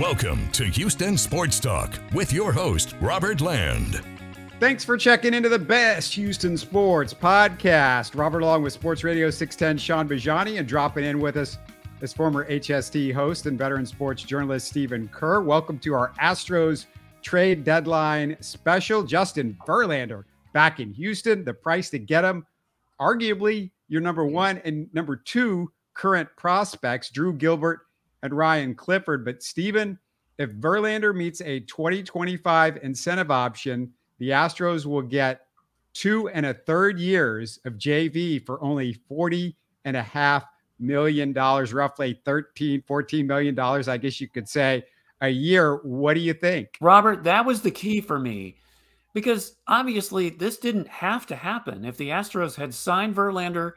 Welcome to Houston Sports Talk with your host, Robert Land. Thanks for checking into the best Houston sports podcast. Robert, along with Sports Radio 610 Shaun Bijani, and dropping in with us is former HST host and veteran sports journalist Stephen Kerr. Welcome to our Astros Trade Deadline special. Justin Verlander back in Houston. The price to get him, arguably your number one and number two current prospects, Drew Gilbert and Ryan Clifford. But Stephen, if Verlander meets a 2025 incentive option, the Astros will get 2 1/3 years of JV for only $40.5 million, roughly $14 million, I guess you could say, a year. What do you think? Robert, that was the key for me, because obviously this didn't have to happen if the Astros had signed Verlander,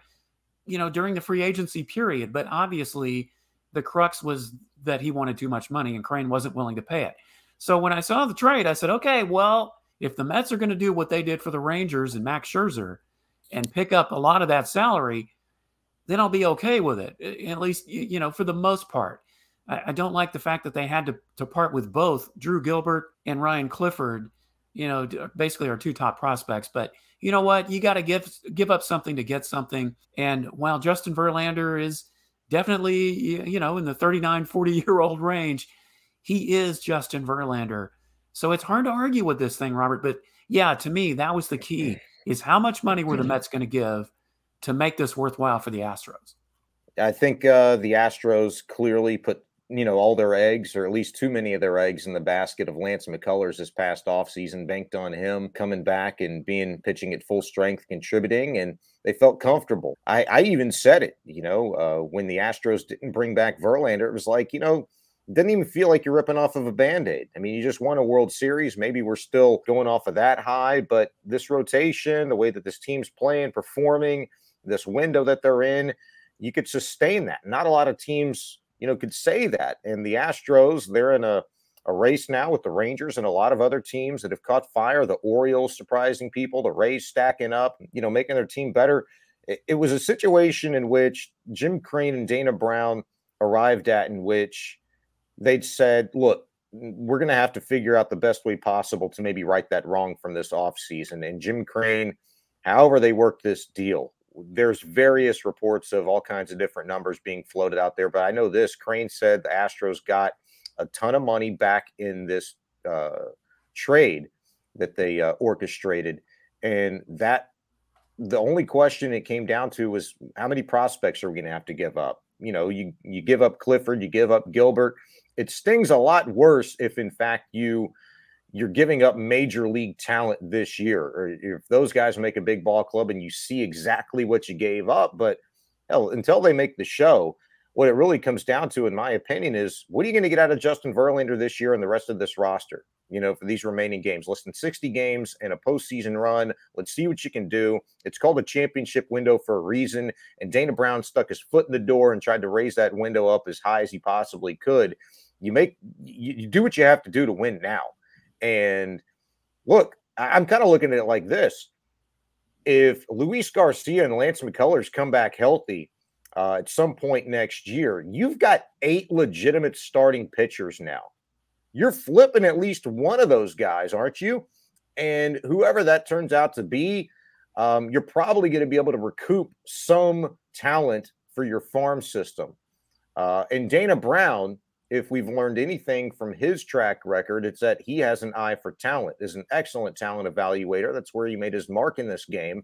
during the free agency period. But obviously the crux was that he wanted too much money and Crane wasn't willing to pay it. So when I saw the trade, I said, okay, well, if the Mets are going to do what they did for the Rangers and Max Scherzer and pick up a lot of that salary, then I'll be okay with it, at least, for the most part. I don't like the fact that they had to part with both Drew Gilbert and Ryan Clifford, basically our two top prospects. But you know what? You got to give up something to get something. And while Justin Verlander is definitely, in the 39, 40-year-old range, he is Justin Verlander. So it's hard to argue with this thing, Robert. But yeah, to me, that was the key, is how much money were the Mets going to give to make this worthwhile for the Astros? I think the Astros clearly put, all their eggs, or at least too many of their eggs, in the basket of Lance McCullers this past offseason, banked on him coming back and pitching at full strength, contributing, and they felt comfortable. I even said it, when the Astros didn't bring back Verlander, it was like, didn't even feel like you're ripping off of a Band-Aid. I mean, you just won a World Series. Maybe we're still going off of that high, but this rotation, the way that this team's playing, performing, this window that they're in, you could sustain that. Not a lot of teams, could say that. And the Astros, they're in a race now with the Rangers and a lot of other teams that have caught fire. The Orioles surprising people, the Rays stacking up, making their team better. It was a situation in which Jim Crane and Dana Brown arrived at, in which they'd said, look, we're going to have to figure out the best way possible to maybe right that wrong from this offseason. And Jim Crane, however they worked this deal, there's various reports of all kinds of different numbers being floated out there. But I know this, Crane said the Astros got a ton of money back in this trade that they orchestrated. And that the only question it came down to was, how many prospects are we going to have to give up? You give up Clifford, you give up Gilbert. It stings a lot worse if, in fact, you're giving up major league talent this year, or if those guys make a big ball club and you see exactly what you gave up. But hell, until they make the show, what it really comes down to, in my opinion, is what are you going to get out of Justin Verlander this year and the rest of this roster? For these remaining games, less than 60 games and a postseason run. Let's see what you can do. It's called a championship window for a reason. And Dana Brown stuck his foot in the door and tried to raise that window up as high as he possibly could. You do what you have to do to win now. And look, I'm kind of looking at it like this. If Luis Garcia and Lance McCullers come back healthy at some point next year, you've got 8 legitimate starting pitchers now. You're flipping at least one of those guys, aren't you? And whoever that turns out to be, you're probably going to be able to recoup some talent for your farm system. And Dana Brown, if we've learned anything from his track record, it's that he has an eye for talent, is an excellent talent evaluator. That's where he made his mark in this game.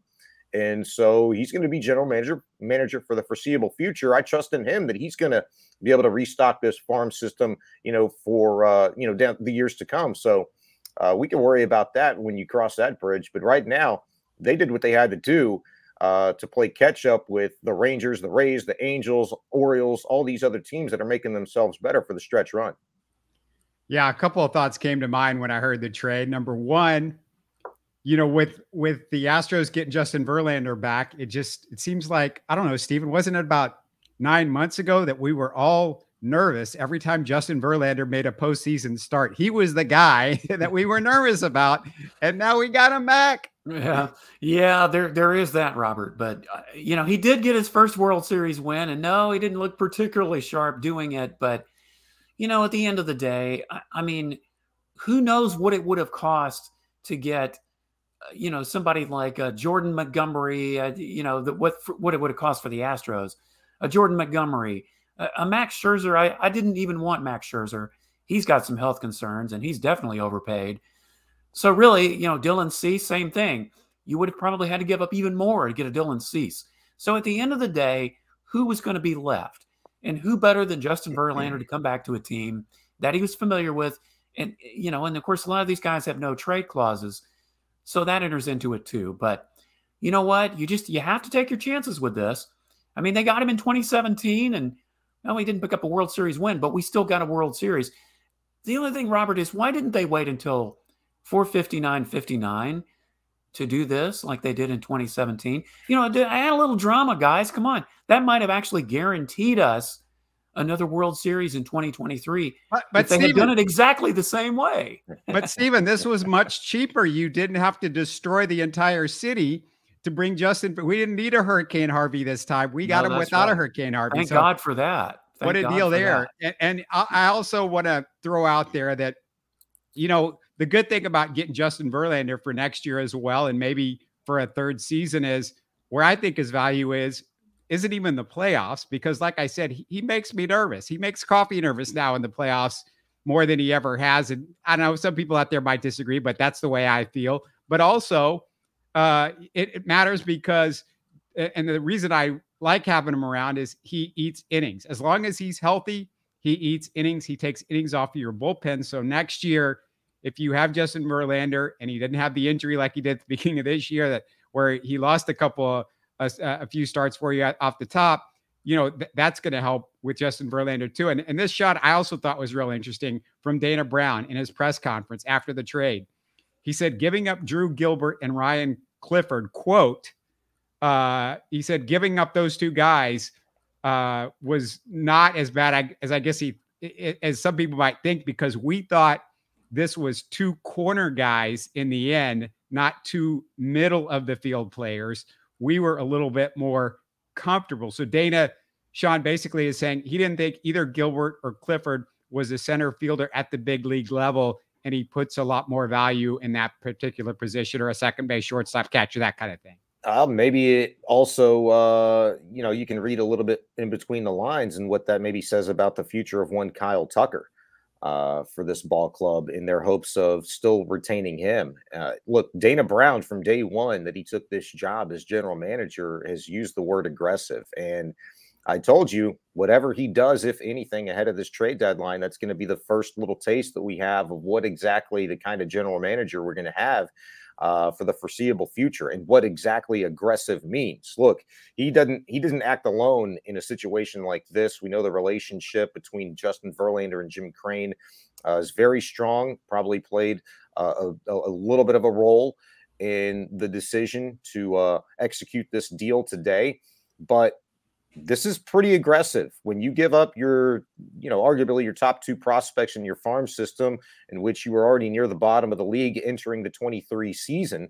And so he's going to be general manager for the foreseeable future. I trust in him that he's going to be able to restock this farm system, for, down the years to come. So we can worry about that when you cross that bridge. But right now, they did what they had to do to play catch up with the Rangers, the Rays, the Angels, Orioles, all these other teams that are making themselves better for the stretch run. Yeah, a couple of thoughts came to mind when I heard the trade. Number one, with the Astros getting Justin Verlander back, it seems like, I don't know, Stephen, wasn't it about 9 months ago that we were all nervous every time Justin Verlander made a postseason start? He was the guy that we were nervous about, and now we got him back. Yeah, there is that, Robert. But, he did get his first World Series win, and no, he didn't look particularly sharp doing it. But, at the end of the day, I mean, who knows what it would have cost to get, somebody like Jordan Montgomery, what it would have cost for the Astros, a Jordan Montgomery, a Max Scherzer. I didn't even want Max Scherzer. He's got some health concerns and he's definitely overpaid. So really, Dylan Cease, same thing. You would have probably had to give up even more to get a Dylan Cease. So at the end of the day, who was going to be left? And who better than Justin Verlander to come back to a team that he was familiar with? And, and of course, a lot of these guys have no trade clauses. So that enters into it too. But you know what? You have to take your chances with this. I mean, they got him in 2017 and he didn't pick up a World Series win, but we still got a World Series. The only thing, Robert, is why didn't they wait until 459-59 to do this like they did in 2017? Add a little drama, guys. Come on. That might have actually guaranteed us another World Series in 2023. But if they had done it exactly the same way. But Stephen, this was much cheaper. You didn't have to destroy the entire city to bring Justin. We didn't need a Hurricane Harvey this time. We got him without a Hurricane Harvey. Thank God for that. What a deal there. And I also want to throw out there that, the good thing about getting Justin Verlander for next year as well, and maybe for a third season, is where I think his value isn't even the playoffs, because like I said, he makes me nervous. He makes Coffee nervous now in the playoffs more than he ever has. And I know some people out there might disagree, but that's the way I feel. But also it matters because, and the reason I like having him around is he eats innings. As long as he's healthy, he eats innings. He takes innings off of your bullpen. So next year, if you have Justin Verlander and he didn't have the injury like he did at the beginning of this year, where he lost a few starts for you off the top, that's going to help with Justin Verlander too. And this shot I also thought was real interesting from Dana Brown in his press conference after the trade. He said, giving up Drew Gilbert and Ryan Clifford, quote, he said, giving up those two guys was not as bad as I guess as some people might think, because we thought this was two corner guys in the end, not two middle of the field players. We were a little bit more comfortable. So Dana Shaun basically is saying he didn't think either Gilbert or Clifford was a center fielder at the big league level, and he puts a lot more value in that particular position, or a second base, shortstop, catcher, that kind of thing. Maybe it also, you can read a little bit in between the lines and what that maybe says about the future of one Kyle Tucker for this ball club, in their hopes of still retaining him. Look, Dana Brown, from day one that he took this job as general manager, has used the word aggressive. And I told you, whatever he does, if anything, ahead of this trade deadline, that's going to be the first little taste that we have of what exactly the kind of general manager we're going to have for the foreseeable future, and what exactly aggressive means. Look, he doesn't act alone in a situation like this. We know the relationship between Justin Verlander and Jim Crane is very strong, probably played a little bit of a role in the decision to execute this deal today. But this is pretty aggressive when you give up your, arguably your top two prospects in your farm system, in which you were already near the bottom of the league entering the 23 season,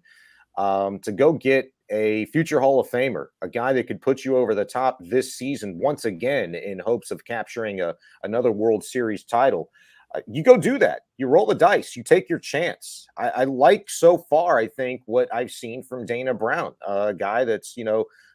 to go get a future Hall of Famer, a guy that could put you over the top this season once again in hopes of capturing another World Series title. You go do that. You roll the dice. You take your chance. I like so far, I think, what I've seen from Dana Brown, a guy that's,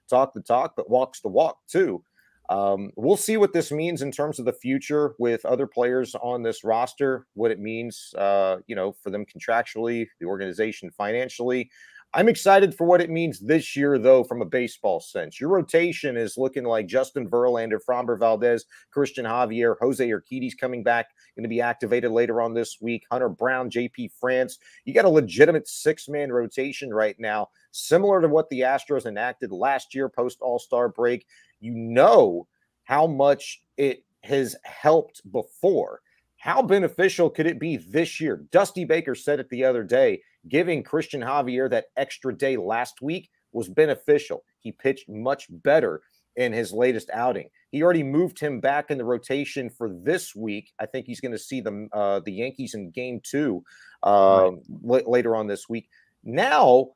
talk the talk, but walks the walk too. We'll see what this means in terms of the future with other players on this roster, what it means, for them contractually, the organization financially. I'm excited for what it means this year, though, from a baseball sense. Your rotation is looking like Justin Verlander, Framber Valdez, Christian Javier, Jose Urquidy's coming back, going to be activated later on this week, Hunter Brown, JP France. You got a legitimate six-man rotation right now, similar to what the Astros enacted last year post All-Star break. You know how much it has helped before. How beneficial could it be this year? Dusty Baker said it the other day. Giving Christian Javier that extra day last week was beneficial. He pitched much better in his latest outing. He already moved him back in the rotation for this week. I think he's going to see the Yankees in Game 2 later on this week. Now,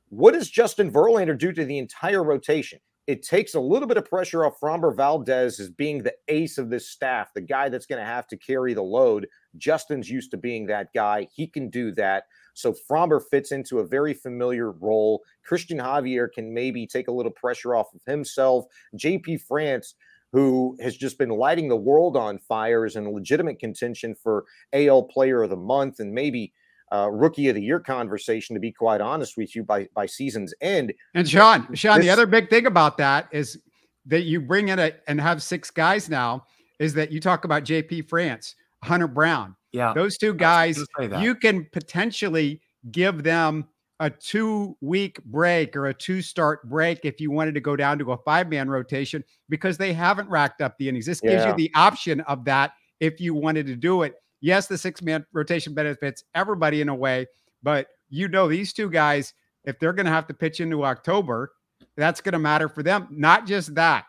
what does Justin Verlander do to the entire rotation? it takes a little bit of pressure off Framber Valdez as being the ace of this staff, the guy that's going to have to carry the load. Justin's used to being that guy. He can do that. So Framber fits into a very familiar role. Christian Javier can maybe take a little pressure off of himself. JP France, who has just been lighting the world on fire, is in legitimate contention for AL Player of the Month and maybe Rookie of the Year conversation, to be quite honest with you, by season's end. And Sean, the other big thing about that is that you bring in and have 6 guys now is that you talk about JP France, Hunter Brown. Yeah. Those 2 guys, you can potentially give them a 2-week break or a 2-start break if you wanted to go down to a 5-man rotation because they haven't racked up the innings. This gives you the option of that if you wanted to do it. Yes, the 6-man rotation benefits everybody in a way, but these 2 guys, if they're going to have to pitch into October, that's going to matter for them. Not just that,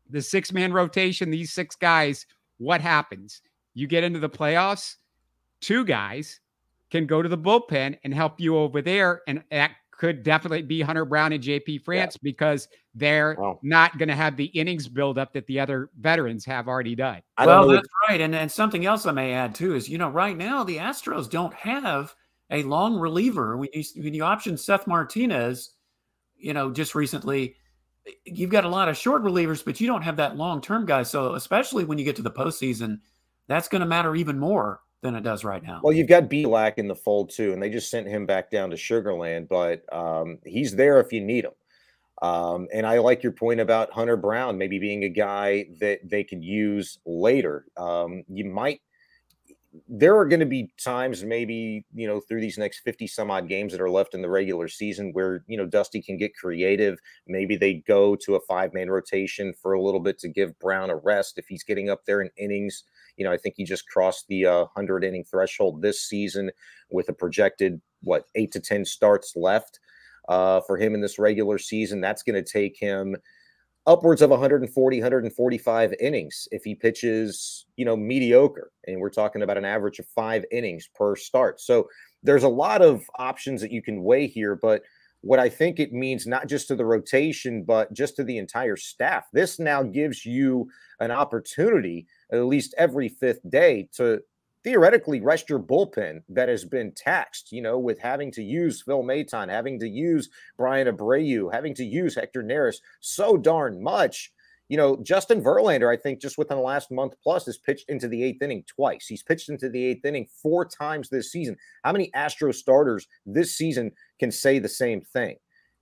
the 6-man rotation, these 6 guys, what happens? You get into the playoffs, 2 guys can go to the bullpen and help you over there. And that could definitely be Hunter Brown and JP France because they're not going to have the innings buildup that the other veterans have already done. Well, that's right. And something else I may add too is, right now the Astros don't have a long reliever. When you option Seth Martinez, just recently, you've got a lot of short relievers, but you don't have that long-term guy. So especially when you get to the postseason, that's going to matter even more than it does right now. Well, you've got Belak in the fold too, and they just sent him back down to Sugarland, but he's there if you need him. And I like your point about Hunter Brown maybe being a guy that they could use later. There are going to be times maybe, through these next 50 some odd games that are left in the regular season where, Dusty can get creative. Maybe they go to a 5-man rotation for a little bit to give Brown a rest if he's getting up there in innings. I think he just crossed the 100-inning threshold this season with a projected, 8 to 10 starts left for him in this regular season. That's going to take him upwards of 140, 145 innings if he pitches, mediocre. And we're talking about an average of 5 innings per start. So there's a lot of options that you can weigh here. But what I think it means, not just to the rotation, but just to the entire staff, this now gives you an opportunity at least every 5th day to theoretically rest your bullpen that has been taxed, with having to use Phil Maton, having to use Brian Abreu, having to use Hector Neris so darn much. Justin Verlander, I think just within the last month plus, has pitched into the 8th inning twice. He's pitched into the 8th inning 4 times this season. How many Astros starters this season can say the same thing?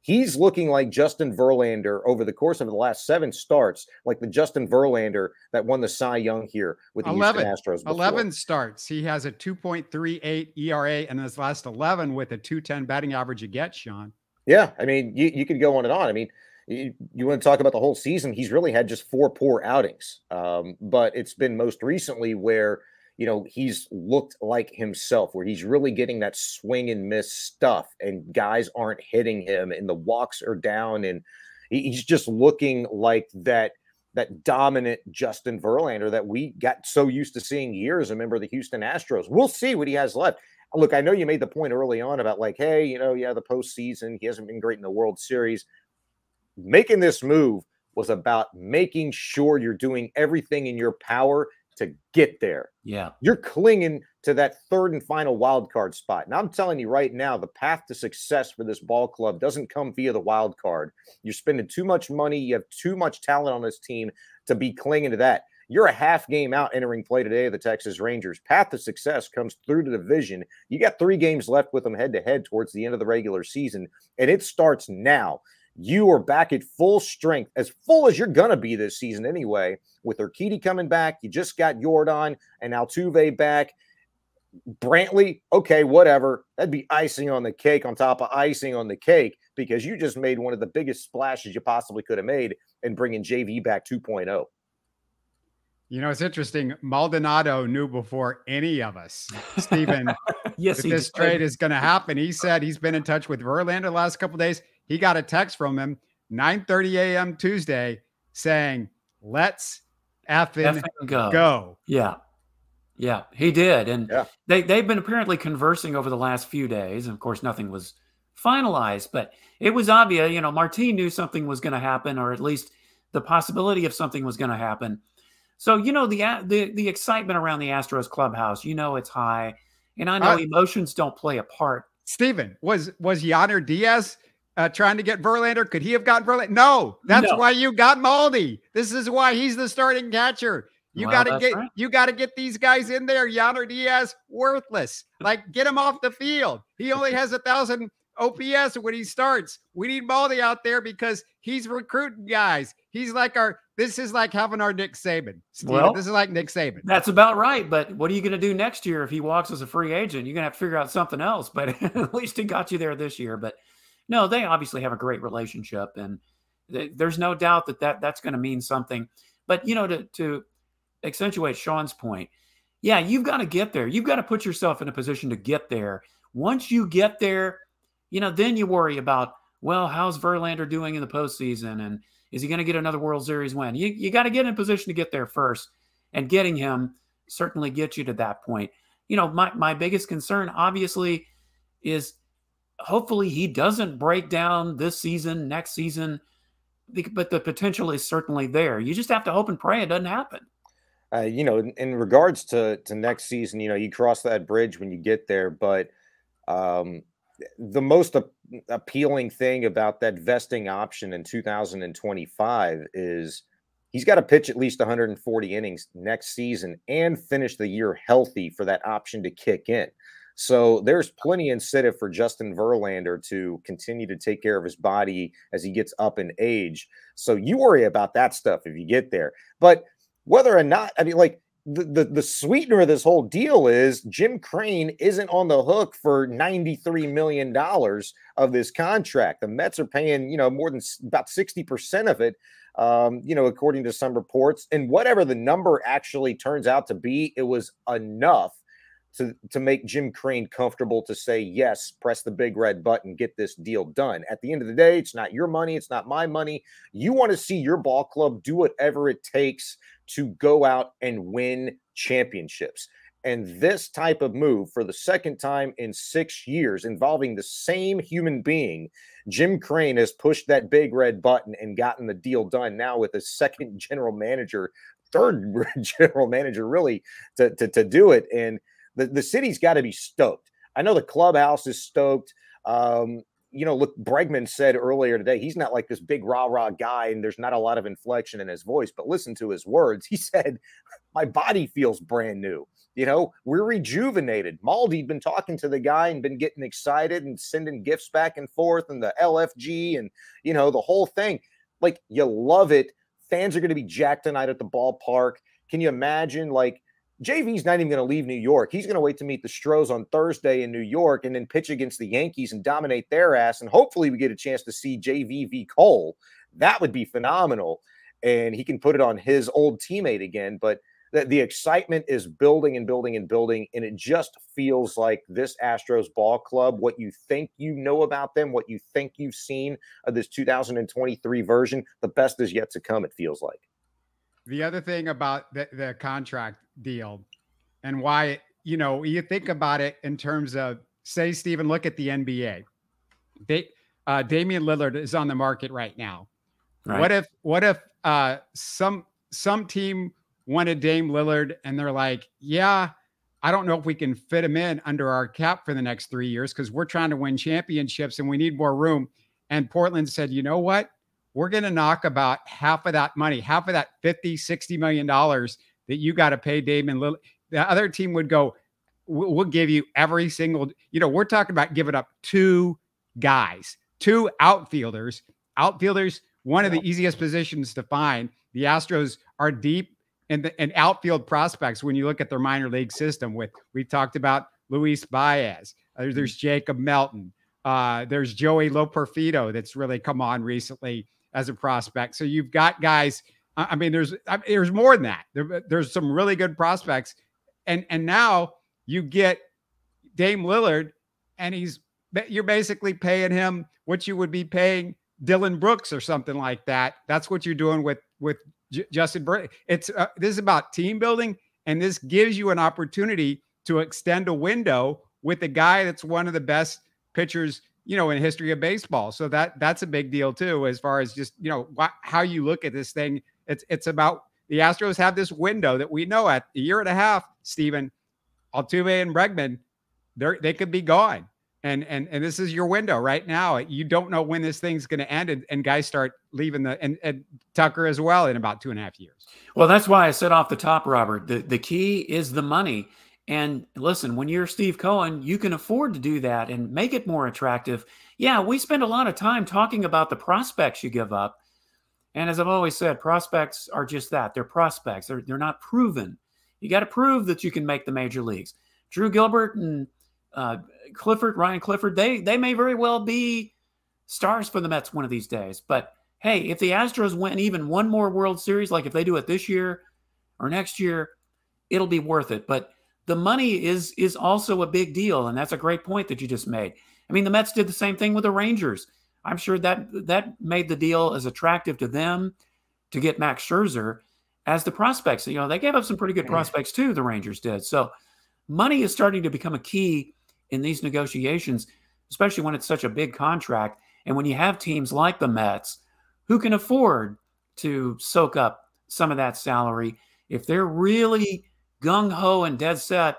He's looking like Justin Verlander over the course of the last 7 starts, like the Justin Verlander that won the Cy Young here with the Houston Astros before. 11 starts. He has a 2.38 ERA and his last 11 with a 210 batting average against, Sean. Yeah, I mean, you could go on and on. I mean, you want to talk about the whole season, he's really had just 4 poor outings. But it's been most recently where, he's looked like himself, where he's really getting that swing and miss stuff and guys aren't hitting him and the walks are down. And he's just looking like that dominant Justin Verlander that we got so used to seeing years as a member of the Houston Astros. We'll see what he has left. Look, I know you made the point early on about hey, the postseason, he hasn't been great in the World Series. Making this move was about making sure you're doing everything in your power to get there. Yeah. You're clinging to that 3rd and final wild card spot. And I'm telling you right now, the path to success for this ball club doesn't come via the wild card. You're spending too much money. You have too much talent on this team to be clinging to that. You're a half game out entering play today of the Texas Rangers. Path to success comes through the division. You got 3 games left with them head to head towards the end of the regular season, and it starts now. You are back at full strength, as full as you're going to be this season anyway, with Urquidy coming back. You just got Jordan and Altuve back. Brantley, okay, whatever. That'd be icing on the cake on top of icing on the cake, because you just made one of the biggest splashes you possibly could have made in bringing JV back 2.0. It's interesting. Maldonado knew before any of us, Stephen, yes, that this trade is going to happen. He said he's been in touch with Verlander the last couple of days. He got a text from him 9:30 a.m. Tuesday saying, let's effing go. Yeah, he did. And they've been apparently conversing over the last few days. And of course, nothing was finalized. But it was obvious, Martin knew something was going to happen, or at least the possibility of something was going to happen. So, the excitement around the Astros clubhouse, it's high. And I know emotions don't play a part. Steven, was Yainer Diaz trying to get Verlander? Could he have gotten Verlander? No, that's why you got Maldi. This is why he's the starting catcher. You got to get these guys in there. Yainer Diaz, worthless. Like, get him off the field. He only has 1,000 OPS when he starts. We need Maldi out there because he's recruiting guys. He's like this is like having our Nick Saban. Steven, this is like Nick Saban. That's about right. But what are you going to do next year if he walks as a free agent? You're going to have to figure out something else. But at least he got you there this year. But no, they obviously have a great relationship, and there's no doubt that's going to mean something. But to accentuate Sean's point, yeah, you've got to get there. You've got to put yourself in a position to get there. Once you get there, then you worry about, well, how's Verlander doing in the postseason, and is he going to get another World Series win? You got to get in position to get there first, and getting him certainly gets you to that point. My biggest concern, obviously, is hopefully he doesn't break down this season, next season, but the potential is certainly there. You just have to hope and pray it doesn't happen. In regards to next season, you cross that bridge when you get there, but the most appealing thing about that vesting option in 2025 is he's got to pitch at least 140 innings next season and finish the year healthy for that option to kick in. So there's plenty incentive for Justin Verlander to continue to take care of his body as he gets up in age. So you worry about that stuff if you get there. But whether or not, the sweetener of this whole deal is Jim Crane isn't on the hook for $93 million of this contract. The Mets are paying, more than about 60% of it, according to some reports. And whatever the number actually turns out to be, it was enough to make Jim Crane comfortable to say, yes, press the big red button, get this deal done. At the end of the day, it's not your money. It's not my money. You want to see your ball club do whatever it takes to go out and win championships. And this type of move for the second time in 6 years involving the same human being, Jim Crane has pushed that big red button and gotten the deal done now with a second general manager, third general manager really to do it. And the city's got to be stoked. I know the clubhouse is stoked. Look, Bregman said earlier today, he's not like this big rah-rah guy, and there's not a lot of inflection in his voice, but listen to his words. He said, my body feels brand new. We're rejuvenated. Maldi'd been talking to the guy and been getting excited and sending gifts back and forth and the LFG and, the whole thing. Like, you love it. Fans are going to be jacked tonight at the ballpark. Can you imagine, JV's not even going to leave New York. He's going to wait to meet the Stros on Thursday in New York and then pitch against the Yankees and dominate their ass. And hopefully we get a chance to see JV v. Cole. That would be phenomenal. And he can put it on his old teammate again. But the excitement is building and building and building. And it just feels like this Astros ball club, what you think you know about them, what you think you've seen of this 2023 version, the best is yet to come, it feels like. The other thing about the contract deal and why, you think about it in terms of, say, Steven, look at the NBA. Damian Lillard is on the market right now. Right. What if some team wanted Dame Lillard and they're like, yeah, I don't know if we can fit him in under our cap for the next 3 years because we're trying to win championships and we need more room. And Portland said, you know what? We're going to knock about half of that money, half of that $50-60 million that you got to pay Damian Lillard. The other team would go, we'll give you every single, we're talking about giving up two guys, two outfielders. Outfielders, one of the easiest positions to find. The Astros are deep in outfield prospects when you look at their minor league system. We've talked about Luis Baez. There's Jacob Melton. There's Joey Loperfido that's really come on recently as a prospect. So you've got guys. There's more than that. There's some really good prospects, and now you get Dame Lillard, and you're basically paying him what you would be paying Dylan Brooks or something like that. That's what you're doing with Justin Verlander. This is about team building, and this gives you an opportunity to extend a window with a guy that's one of the best pitchers, in history of baseball. So that's a big deal too, as far as just, how you look at this thing. It's about the Astros have this window that we know at a year and a half, Stephen, Altuve and Bregman, they could be gone. And this is your window right now. You don't know when this thing's going to end, and guys start leaving and Tucker as well in about 2.5 years. Well, that's why I said off the top, Robert, the key is the money. And listen, when you're Steve Cohen, you can afford to do that and make it more attractive. Yeah, we spend a lot of time talking about the prospects you give up. And as I've always said, prospects are just that. They're prospects. They're not proven. You got to prove that you can make the major leagues. Drew Gilbert and Ryan Clifford, they may very well be stars for the Mets one of these days. But hey, if the Astros win even one more World Series, like if they do it this year or next year, it'll be worth it. But the money is also a big deal, and that's a great point that you just made. I mean, the Mets did the same thing with the Rangers. I'm sure that made the deal as attractive to them to get Max Scherzer as the prospects. They gave up some pretty good prospects too, the Rangers did. So money is starting to become a key in these negotiations, especially when it's such a big contract. And when you have teams like the Mets who can afford to soak up some of that salary, if they're really gung-ho and dead set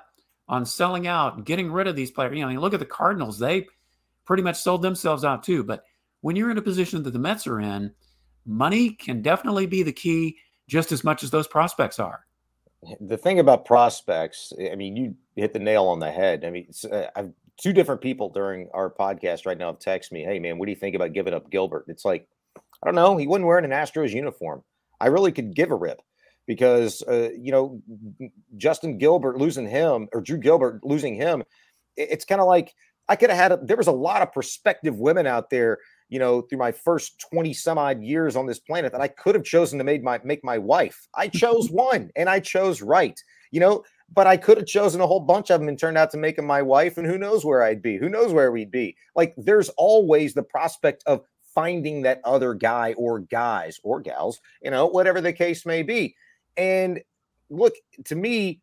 on selling out and getting rid of these players, look at the Cardinals. They pretty much sold themselves out too. But when you're in a position that the Mets are in, money can definitely be the key just as much as those prospects are. The thing about prospects, I mean, you hit the nail on the head. I mean, I've two different people during our podcast right now have texted me, hey, man, what do you think about giving up Gilbert? It's like, I don't know. He wasn't wearing an Astros uniform. I really could give a rip because, Justin Gilbert losing him or Drew Gilbert losing him, it's kind of like I could have had there was a lot of prospective women out there, through my first 20 some odd years on this planet that I could have chosen to make my wife. I chose one and I chose right, but I could have chosen a whole bunch of them and turned out to make them my wife. And who knows where I'd be? Who knows where we'd be? Like there's always the prospect of finding that other guy or guys or gals, whatever the case may be. And look, to me,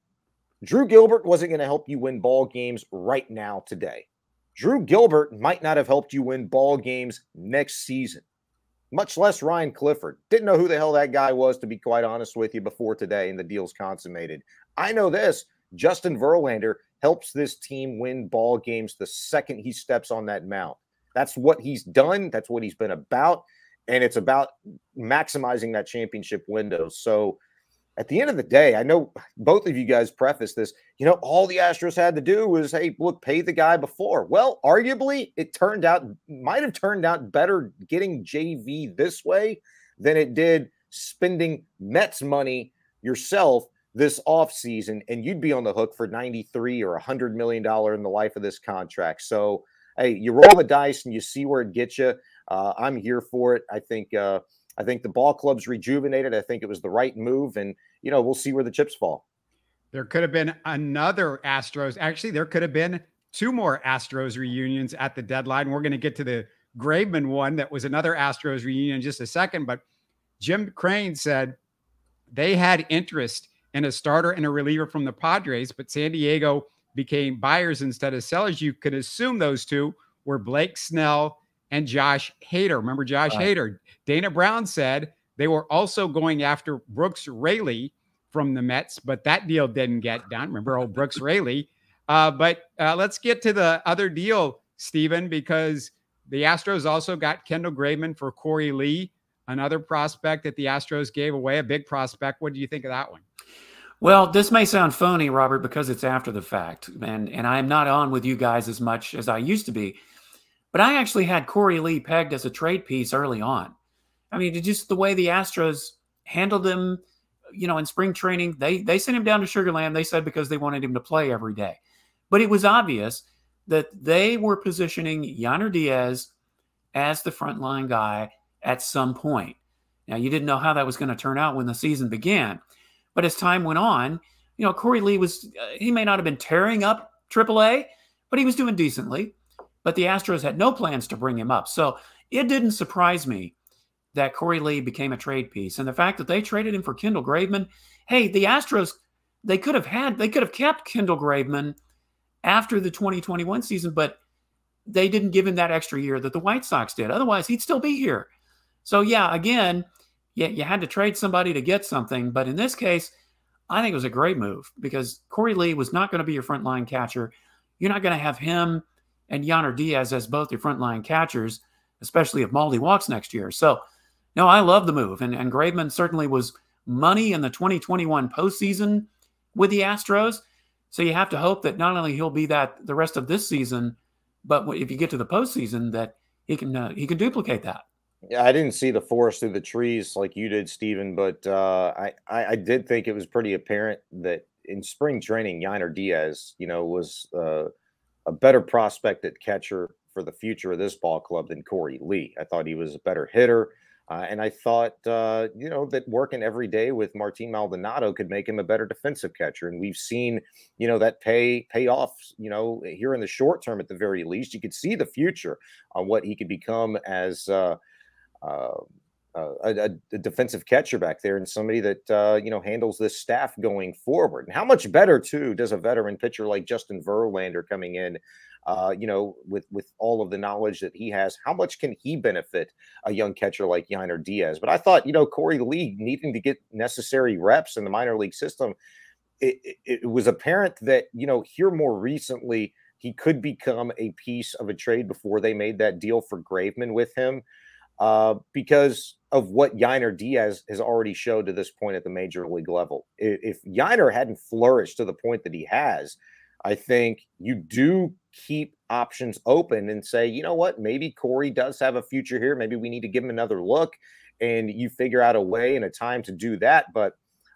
Drew Gilbert wasn't going to help you win ball games right now today. Drew Gilbert might not have helped you win ball games next season, much less Ryan Clifford. Didn't know who the hell that guy was, to be quite honest with you, before today and the deal's consummated. I know this. Justin Verlander helps this team win ball games the second he steps on that mound. That's what he's done. That's what he's been about. And it's about maximizing that championship window. So at the end of the day, I know both of you guys prefaced this, all the Astros had to do was, hey, look, pay the guy before. Well, arguably, might have turned out better getting JV this way than it did spending Mets money yourself this offseason, and you'd be on the hook for $93 or $100 million in the life of this contract. So, hey, you roll the dice and you see where it gets you. I'm here for it. I think the ball club's rejuvenated. I think it was the right move, and we'll see where the chips fall. There could have been another Astros. Actually, there could have been two more Astros reunions at the deadline. We're going to get to the Graveman one that was another Astros reunion in just a second. But Jim Crane said they had interest in a starter and a reliever from the Padres, but San Diego became buyers instead of sellers. You could assume those two were Blake Snell and Josh Hader. Remember Josh Hader? Dana Brown said they were also going after Brooks Raley from the Mets, but that deal didn't get done. Remember old Brooks Raley? But let's get to the other deal, Stephen, because the Astros also got Kendall Graveman for Korey Lee, another prospect that the Astros gave away, a big prospect. What do you think of that one? Well, this may sound phony, Robert, because it's after the fact, and I'm not on with you guys as much as I used to be. But I actually had Korey Lee pegged as a trade piece early on. I mean, just the way the Astros handled him, in spring training, they sent him down to Sugar Land, they said, because they wanted him to play every day. But it was obvious that they were positioning Yainer Diaz as the frontline guy at some point. Now, you didn't know how that was going to turn out when the season began. But as time went on, Korey Lee he may not have been tearing up AAA, but he was doing decently. But the Astros had no plans to bring him up. So it didn't surprise me that Korey Lee became a trade piece. And the fact that they traded him for Kendall Graveman, hey, the Astros, they could have kept Kendall Graveman after the 2021 season, but they didn't give him that extra year that the White Sox did. Otherwise, he'd still be here. So, yeah, again, you had to trade somebody to get something. But in this case, I think it was a great move because Korey Lee was not going to be your frontline catcher. You're not going to have him and Yainer Diaz as both your frontline catchers, especially if Maldi walks next year. So, no, I love the move. And Graveman certainly was money in the 2021 postseason with the Astros. So you have to hope that not only he'll be that the rest of this season, but if you get to the postseason, that he can duplicate that. Yeah, I didn't see the forest through the trees like you did, Stephen, but I did think it was pretty apparent that in spring training, Yainer Diaz, was a better prospect at catcher for the future of this ball club than Korey Lee. I thought he was a better hitter. And I thought, that working every day with Martin Maldonado could make him a better defensive catcher. And we've seen, that pay off, here in the short term at the very least. You could see the future on what he could become as a defensive catcher back there and somebody that, handles this staff going forward. And how much better, too, does a veteran pitcher like Justin Verlander coming in, with all of the knowledge that he has, how much can he benefit a young catcher like Yainer Diaz? But I thought, Korey Lee needing to get necessary reps in the minor league system, it was apparent that, here more recently, he could become a piece of a trade before they made that deal for Graveman with him. Because of what Yainer Diaz has already showed to this point at the major league level. If Yainer hadn't flourished to the point that he has, I think you do keep options open and say, you know what, maybe Korey does have a future here. Maybe we need to give him another look, and you figure out a way and a time to do that. But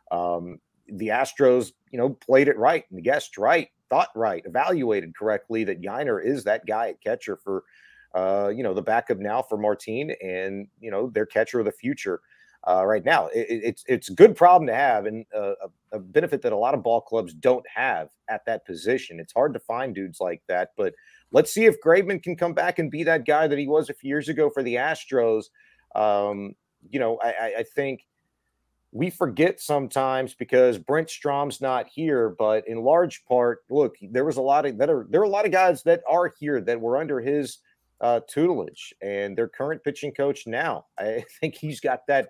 the Astros, played it right and guessed right, thought right, evaluated correctly that Yainer is that guy at catcher for the backup now for Martin and, their catcher of the future right now. It's a good problem to have and a benefit that a lot of ball clubs don't have at that position. It's hard to find dudes like that, but let's see if Graveman can come back and be that guy that he was a few years ago for the Astros. I think we forget sometimes because Brent Strom's not here, but in large part, look, there were a lot of guys that are here that were under his tutelage, and their current pitching coach now. I think he's got that,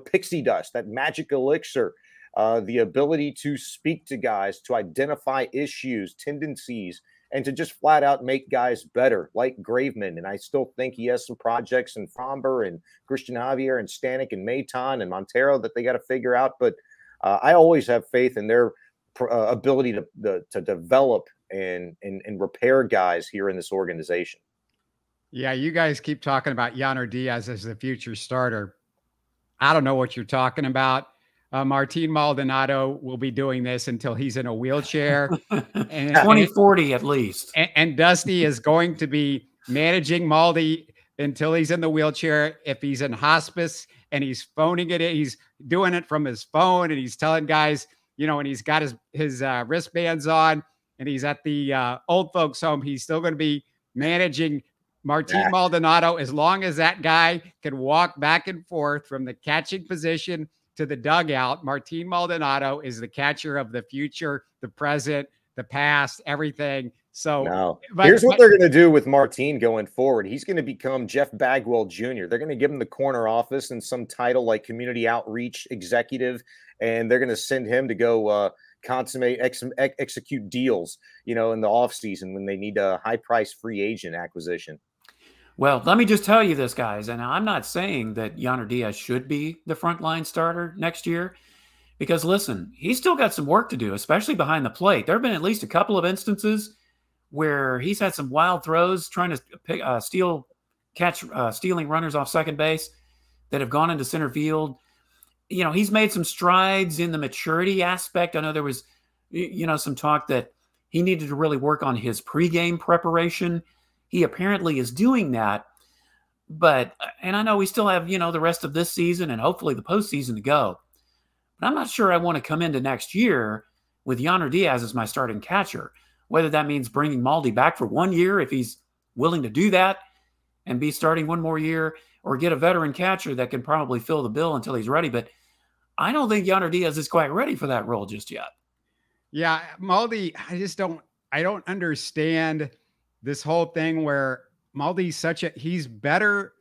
pixie dust, that magic elixir, the ability to speak to guys, to identify issues, tendencies, and to just flat out make guys better, like Graveman. And I still think he has some projects in Fromber and Christian Javier and Stanek and Maton and Montero that they got to figure out. But I always have faith in their ability to develop and repair guys here in this organization. Yeah, you guys keep talking about Yainer Diaz as the future starter. I don't know what you're talking about. Martin Maldonado will be doing this until he's in a wheelchair. And 2040 at least. And Dusty is going to be managing Maldi until he's in the wheelchair. If he's in hospice and he's phoning it in, he's doing it from his phone and he's telling guys, and he's got his wristbands on and he's at the old folks home, he's still going to be managing Martin Maldonado, as long as that guy can walk back and forth from the catching position to the dugout. Martin Maldonado is the catcher of the future, the present, the past, everything. So here's what they're going to do with Martin going forward. He's going to become Jeff Bagwell Jr. They're going to give him the corner office and some title like community outreach executive, and they're going to send him to go consummate, execute deals, in the offseason when they need a high-price free agent acquisition. Well, let me just tell you this, guys, and I'm not saying that Yainer Diaz should be the frontline starter next year because, listen, he's still got some work to do, especially behind the plate. There have been at least a couple of instances where he's had some wild throws trying to stealing runners off second base that have gone into center field. He's made some strides in the maturity aspect. I know there was, some talk that he needed to really work on his pregame preparation. He apparently is doing that, and I know we still have, the rest of this season and hopefully the postseason to go, but I'm not sure I want to come into next year with Yainer Diaz as my starting catcher, whether that means bringing Maldi back for 1 year, if he's willing to do that and be starting one more year, or get a veteran catcher that can probably fill the bill until he's ready. But I don't think Yainer Diaz is quite ready for that role just yet. Yeah. Maldi, I don't understand this whole thing where Maldi's he's better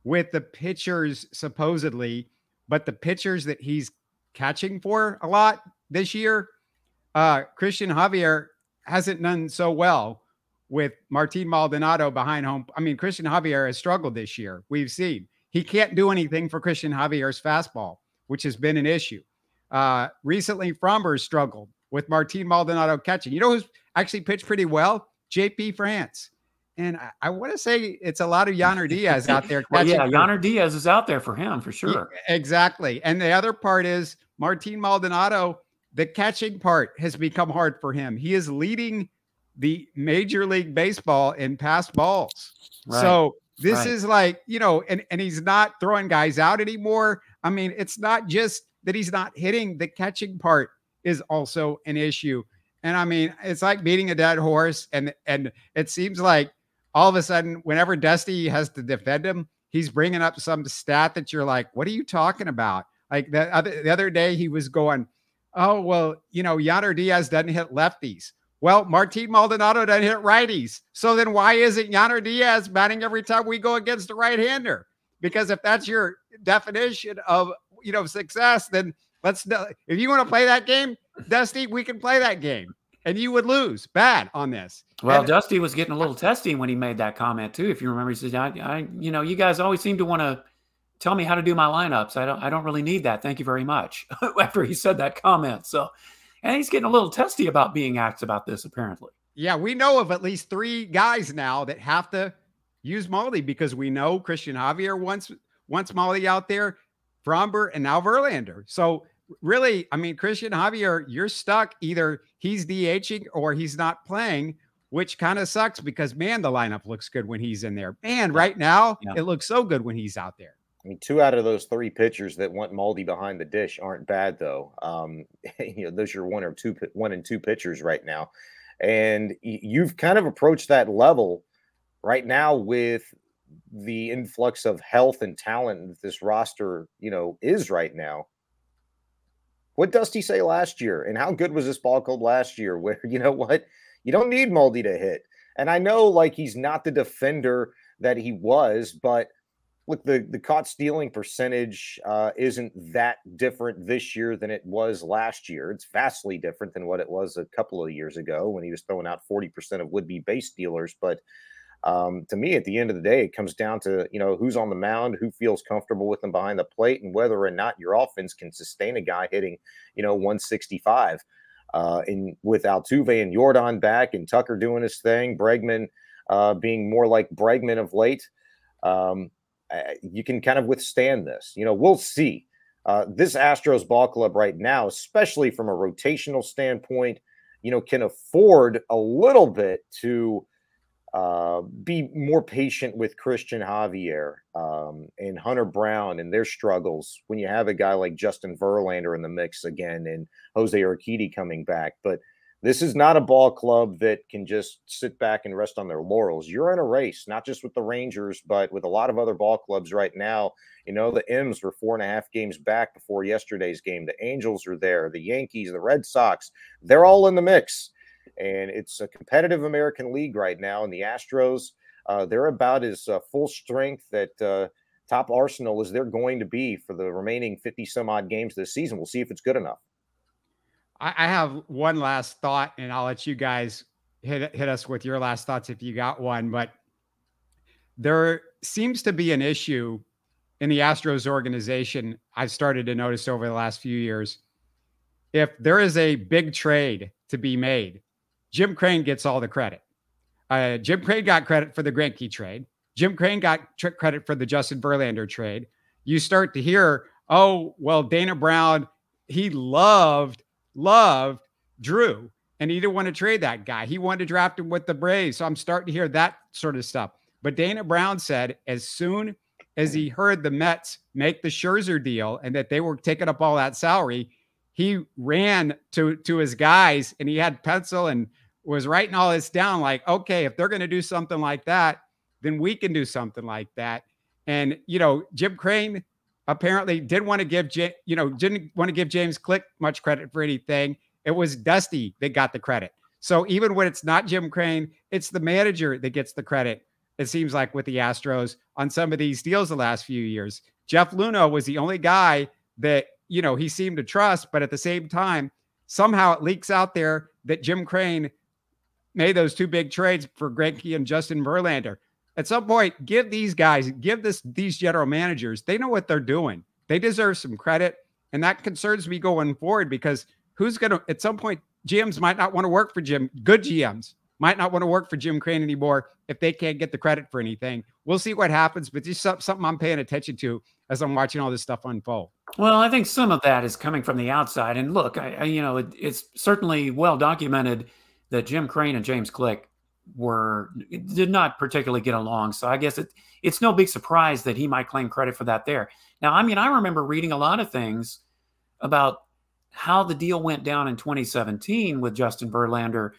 with the pitchers supposedly, but the pitchers that he's catching for a lot this year, Christian Javier hasn't done so well with Martin Maldonado behind home. I mean, Christian Javier has struggled this year. We've seen he can't do anything for Christian Javier's fastball, which has been an issue. Recently, Fromber struggled with Martin Maldonado catching. You know who's actually pitched pretty well? JP France. And I want to say it's a lot of Yainer Diaz out there. Well, yeah, Yainer Diaz is out there for him, for sure. Yeah, exactly. And the other part is Martin Maldonado, the catching part has become hard for him. He is leading the Major League Baseball in pass balls. Right. So this is like, you know, and he's not throwing guys out anymore. I mean, it's not just that he's not hitting. The catching part is also an issue. And I mean, it's like beating a dead horse. And it seems like all of a sudden, whenever Dusty has to defend him, he's bringing up some stat that you're like, what are you talking about? Like the other day he was going, oh, well, you know, Yainer Diaz doesn't hit lefties. Well, Martin Maldonado doesn't hit righties. So then why isn't Yainer Diaz batting every time we go against a right-hander? Because if that's your definition of, you know, success, then if you want to play that game, Dusty, we can play that game. And you would lose bad on this. Well, Dusty was getting a little testy when he made that comment too. If you remember, he said, you know, you guys always seem to want to tell me how to do my lineups. I don't really need that. Thank you very much. After he said that comment. So, and he's getting a little testy about being asked about this, apparently. Yeah, we know of at least 3 guys now that have to use Maldi, because we know Christian Javier wants Maldi out there, Fromber, and now Verlander. So really, I mean, Christian Javier, you're stuck. Either he's DHing or he's not playing, which kind of sucks because, man, the lineup looks good when he's in there. Man, right now, it looks so good when he's out there. I mean, 2 out of those 3 pitchers that want Maldi behind the dish aren't bad, though. You know, those are 1 and 2 pitchers right now. And you've kind of approached that level right now with the influx of health and talent that this roster, you know, is right now. What did Dusty say last year? And how good was this ball club last year where, you know what, you don't need Maldi to hit. And I know, like, he's not the defender that he was, but look, the caught stealing percentage isn't that different this year than it was last year. It's vastly different than what it was a couple of years ago when he was throwing out 40% of would-be base stealers. But to me, at the end of the day, it comes down to, you know, who's on the mound, who feels comfortable with them behind the plate, and whether or not your offense can sustain a guy hitting, you know, 165. And with Altuve and Jordan back and Tucker doing his thing, Bregman being more like Bregman of late, you can kind of withstand this. You know, we'll see. This Astros ball club right now, especially from a rotational standpoint, you know, can afford a little bit to be more patient with Christian Javier and Hunter Brown and their struggles when you have a guy like Justin Verlander in the mix again and Jose Urquidy coming back. But this is not a ball club that can just sit back and rest on their laurels. You're in a race, not just with the Rangers, but with a lot of other ball clubs right now. You know, the M's were 4.5 games back before yesterday's game. The Angels are there. The Yankees, the Red Sox, they're all in the mix. And it's a competitive American League right now. And the Astros, they're about as full strength that top arsenal as they're going to be for the remaining 50-some-odd games this season. We'll see if it's good enough. I have one last thought, and I'll let you guys hit us with your last thoughts if you got one. But there seems to be an issue in the Astros organization I've started to notice over the last few years. If there is a big trade to be made, Jim Crane gets all the credit. Jim Crane got credit for the Greinke trade. Jim Crane got credit for the Justin Verlander trade. You start to hear, oh, well, Dana Brown, he loved Drew, and he didn't want to trade that guy. He wanted to draft him with the Braves. So I'm starting to hear that sort of stuff. But Dana Brown said as soon as he heard the Mets make the Scherzer deal and that they were taking up all that salary, he ran to his guys and he had pencil and was writing all this down like, okay, if they're going to do something like that, then we can do something like that. And, you know, Jim Crane apparently didn't want to give James Click much credit for anything. It was Dusty that got the credit. So even when it's not Jim Crane, it's the manager that gets the credit it seems like, with the Astros on some of these deals the last few years. Jeff Luhnow was the only guy that, he seemed to trust, but at the same time, somehow it leaks out there that Jim Crane made those 2 big trades for Greinke and Justin Verlander. At some point, give these guys, these general managers, they know what they're doing. They deserve some credit. And that concerns me going forward, because at some point, GMs might not want to work for good GMs might not want to work for Jim Crane anymore if they can't get the credit for anything. We'll see what happens, but just something I'm paying attention to as I'm watching all this stuff unfold. Well, I think some of that is coming from the outside. And look, it's certainly well documented that Jim Crane and James Click did not particularly get along. So I guess it's no big surprise that he might claim credit for that there. Now, I remember reading a lot of things about how the deal went down in 2017 with Justin Verlander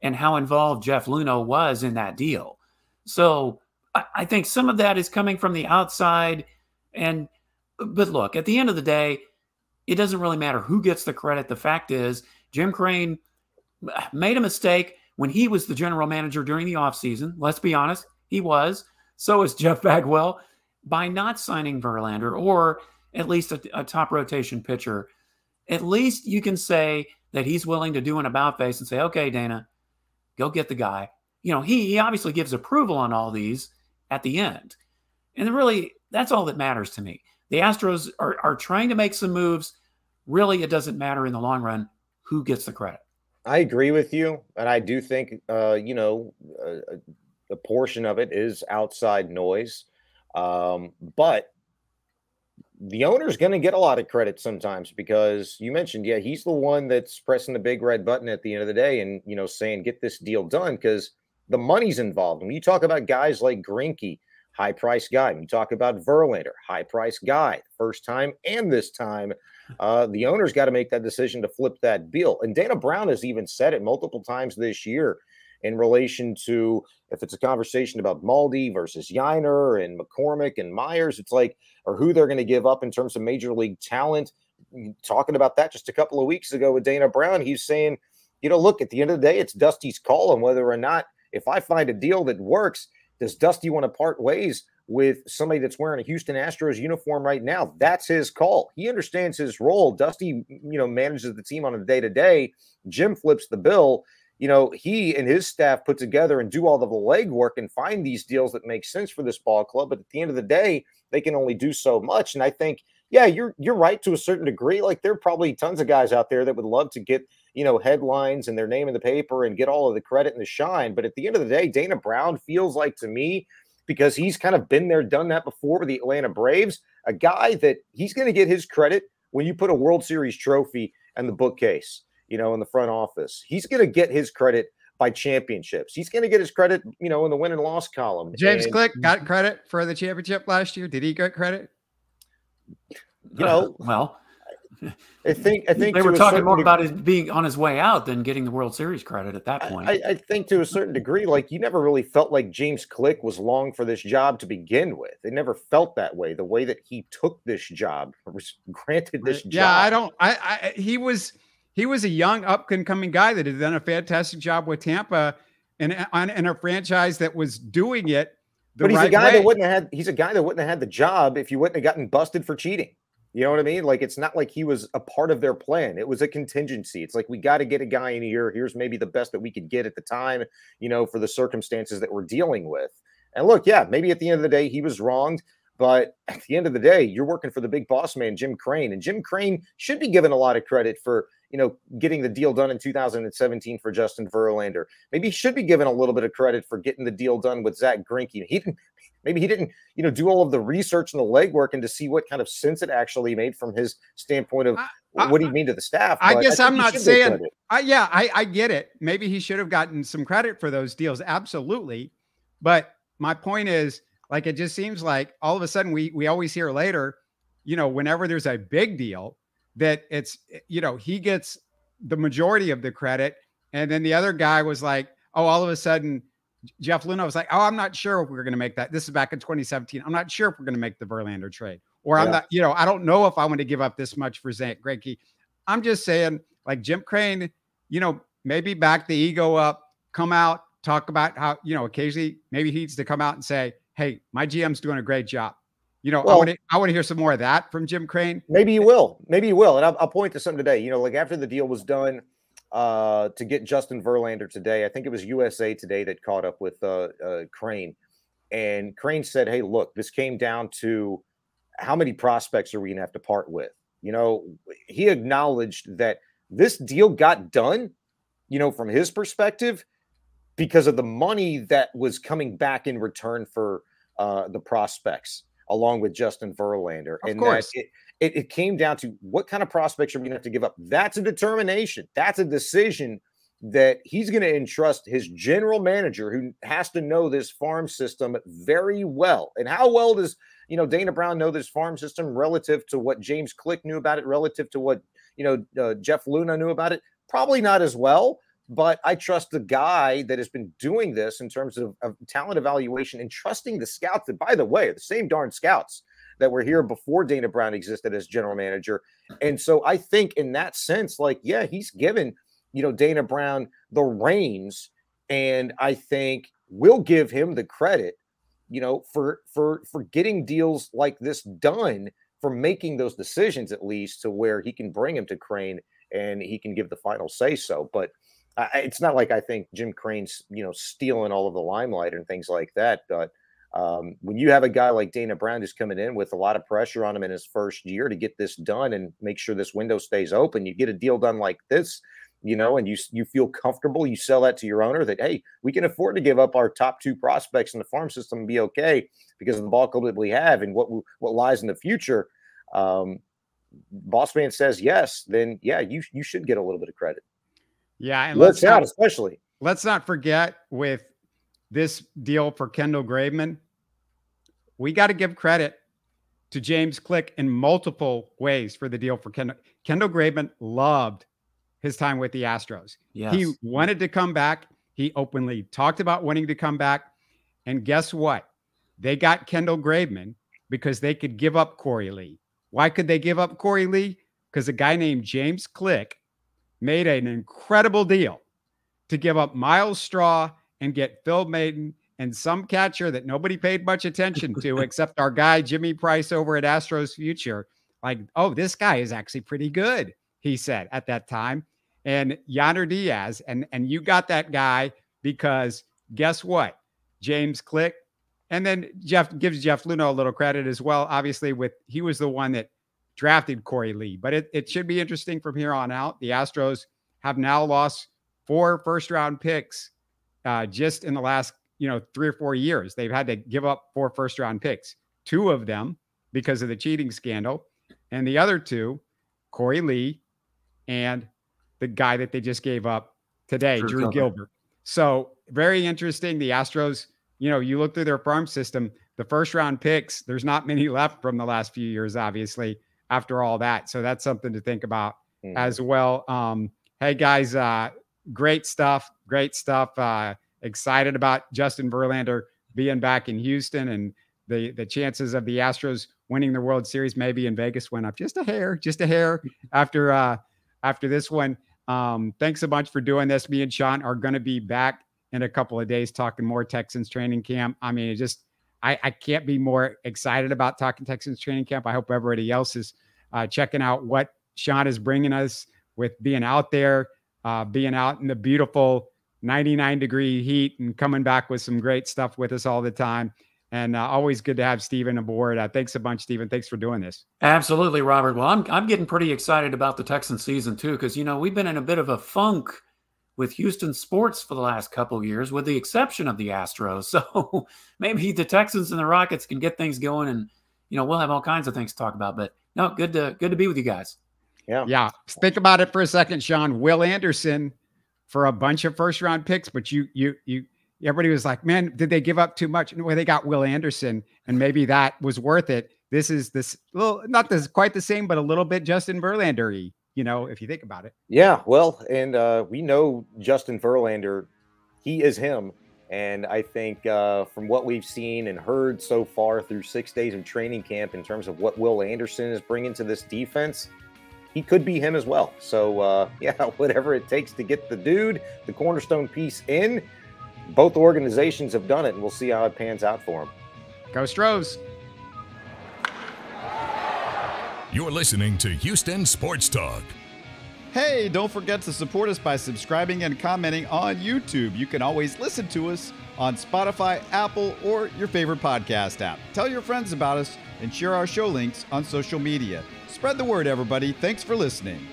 and how involved Jeff Luhnow was in that deal. So I think some of that is coming from the outside. But look, at the end of the day, it doesn't really matter who gets the credit. The fact is, Jim Crane made a mistake when he was the general manager during the offseason. Let's be honest, he was. So is Jeff Bagwell, by not signing Verlander, or at least a top rotation pitcher. At least you can say that he's willing to do an about face and say, okay, Dana, go get the guy. He obviously gives approval on all these at the end. And really, that's all that matters to me. The Astros are trying to make some moves. Really, it doesn't matter in the long run who gets the credit. I agree with you. And I do think, a portion of it is outside noise. But the owner's going to get a lot of credit sometimes, because you mentioned, he's the one that's pressing the big red button at the end of the day and, saying, get this deal done, because the money's involved. When you talk about guys like Greinke, high price guy. When you talk about Verlander, high price guy, first time and this time, the owner's got to make that decision to flip that deal. And Dana Brown has even said it multiple times this year in relation to, if it's a conversation about Maldi versus Yiner and McCormick and Myers, it's like, or who they're going to give up in terms of major league talent. Talking about that just a couple of weeks ago with Dana Brown, he's saying, look, at the end of the day, it's Dusty's call on whether or not, if I find a deal that works, does Dusty want to part ways with somebody that's wearing a Houston Astros uniform right now? That's his call. He understands his role. Dusty, manages the team on a day-to-day. Jim flips the bill. He and his staff put together and do all of the legwork and find these deals that make sense for this ball club. But at the end of the day, they can only do so much. And I think, you're right to a certain degree. Like, there are probably tons of guys out there that would love to get, headlines and their name in the paper and get all of the credit and the shine. But at the end of the day, Dana Brown feels like, to me, because he's kind of been there, done that before with the Atlanta Braves, a guy that he's going to get his credit when you put a World Series trophy in the bookcase, in the front office. He's going to get his credit by championships. He's going to get his credit, in the win and loss column. James Click got credit for the championship last year. Did he get credit? Well, I think they were talking more about his being on his way out than getting the World Series credit at that point. I think to a certain degree, like, you never really felt like James Click was long for this job to begin with. It never felt that way. The way that he took this job, or was granted this job. He was a young up and coming guy that had done a fantastic job with Tampa and in a franchise that was doing it. But he's a guy that wouldn't have had the job if you wouldn't have gotten busted for cheating. You know what I mean? Like, it's not like he was a part of their plan. It was a contingency. It's like, we got to get a guy in here. Here's maybe the best that we could get at the time, for the circumstances that we're dealing with. And look, maybe at the end of the day, he was wronged. But at the end of the day, you're working for the big boss man, Jim Crane. And Jim Crane should be given a lot of credit for, getting the deal done in 2017 for Justin Verlander. Maybe he should be given a little bit of credit for getting the deal done with Zach Greinke. Maybe he didn't, do all of the research and the legwork and to see what kind of sense it actually made from his standpoint of what he'd mean to the staff. I guess I'm not saying, I get it. Maybe he should have gotten some credit for those deals. Absolutely. But my point is, like, it just seems like all of a sudden we always hear later, whenever there's a big deal, that it's, he gets the majority of the credit. And then the other guy was like, all of a sudden, Jeff Luhnow was like, I'm not sure if we're going to make that. This is back in 2017. I'm not sure if we're going to make the Verlander trade. Or I'm not, I don't know if I want to give up this much for Zach Greinke. I'm just saying, like, Jim Crane, maybe back the ego up, come out, talk about how, occasionally maybe he needs to come out and say, hey, my GM's doing a great job. Well, I want to hear some more of that from Jim Crane. Maybe you will. And I'll point to something today. Like after the deal was done to get Justin Verlander today, I think it was USA Today that caught up with Crane. And Crane said, hey, look, this came down to how many prospects are we going to have to part with? He acknowledged that this deal got done, from his perspective, because of the money that was coming back in return for the prospects, along with Justin Verlander. Of course. That it came down to what kind of prospects are we going to have to give up? That's a determination. That's a decision that he's going to entrust his general manager, who has to know this farm system very well. And how well does, Dana Brown know this farm system relative to what James Click knew about it, relative to what, Jeff Luna knew about it? Probably not as well. But I trust the guy that has been doing this in terms of talent evaluation and trusting the scouts that, by the way, the same darn scouts that were here before Dana Brown existed as general manager. And so I think in that sense, he's given, Dana Brown the reins, and I think we'll give him the credit, for getting deals like this done, for making those decisions, at least to where he can bring him to Crane and he can give the final say so. But it's not like I think Jim Crane's, stealing all of the limelight and things like that. But when you have a guy like Dana Brown who's coming in with a lot of pressure on him in his first year to get this done and make sure this window stays open, you get a deal done like this, and you feel comfortable, you sell that to your owner that, hey, we can afford to give up our top 2 prospects in the farm system and be okay because of the ball club that we have and what lies in the future. Boss man says yes, then yeah, you should get a little bit of credit. Yeah, and especially. Let's not forget with this deal for Kendall Graveman, we got to give credit to James Click in multiple ways for the deal for Kendall. Kendall Graveman loved his time with the Astros. Yes. He wanted to come back. He openly talked about wanting to come back. And guess what? They got Kendall Graveman because they could give up Korey Lee. Why could they give up Korey Lee? Because a guy named James Click made an incredible deal to give up Miles Straw and get Phil Maton and some catcher that nobody paid much attention to except our guy, Jimmy Price over at Astros Future. Oh, this guy is actually pretty good, he said at that time. And Yonder Diaz. And you got that guy because guess what? James Click. And then Jeff gives Jeff Luna a little credit as well. Obviously, he was the one that drafted Korey Lee. But it should be interesting from here on out. The Astros have now lost 4 first-round picks just in the last 3 or 4 years. They've had to give up 4 first-round picks. 2 of them because of the cheating scandal, and the other 2, Korey Lee and the guy that they just gave up today, Drew Gilbert. So very interesting. The Astros, you look through their farm system, the first-round picks, there's not many left from the last few years, obviously, after all that. So that's something to think about as well. Hey, guys, great stuff. Excited about Justin Verlander being back in Houston, and the chances of the Astros winning the World Series maybe in Vegas went up just a hair after this one. Thanks a bunch for doing this. Me and Sean are going to be back in a couple of days talking more Texans training camp. I mean, I can't be more excited about talking Texans training camp. I hope everybody else is checking out what Sean is bringing us with being out there, being out in the beautiful 99-degree heat and coming back with some great stuff with us all the time. And always good to have Steven aboard. Thanks a bunch, Steven. Thanks for doing this. Absolutely, Robert. Well, I'm getting pretty excited about the Texans season too, because we've been in a bit of a funk with Houston sports for the last couple of years, with the exception of the Astros. So maybe the Texans and the Rockets can get things going, and we'll have all kinds of things to talk about. But no, good to be with you guys. Yeah. Think about it for a second, Sean. Will Anderson for a bunch of first-round picks, but everybody was like, man, did they give up too much? Well, they got Will Anderson, and maybe that was worth it. This is little, not quite the same, but a little bit Justin Verlander-y, if you think about it. Yeah, well, and we know Justin Verlander, he is him. And I think from what we've seen and heard so far through 6 days of training camp in terms of what Will Anderson is bringing to this defense, he could be him as well. So, whatever it takes to get the cornerstone piece in, both organizations have done it, and we'll see how it pans out for them. Go Stros. You're listening to Houston Sports Talk. Hey, don't forget to support us by subscribing and commenting on YouTube. You can always listen to us on Spotify, Apple, or your favorite podcast app. Tell your friends about us and share our show links on social media. Spread the word, everybody. Thanks for listening.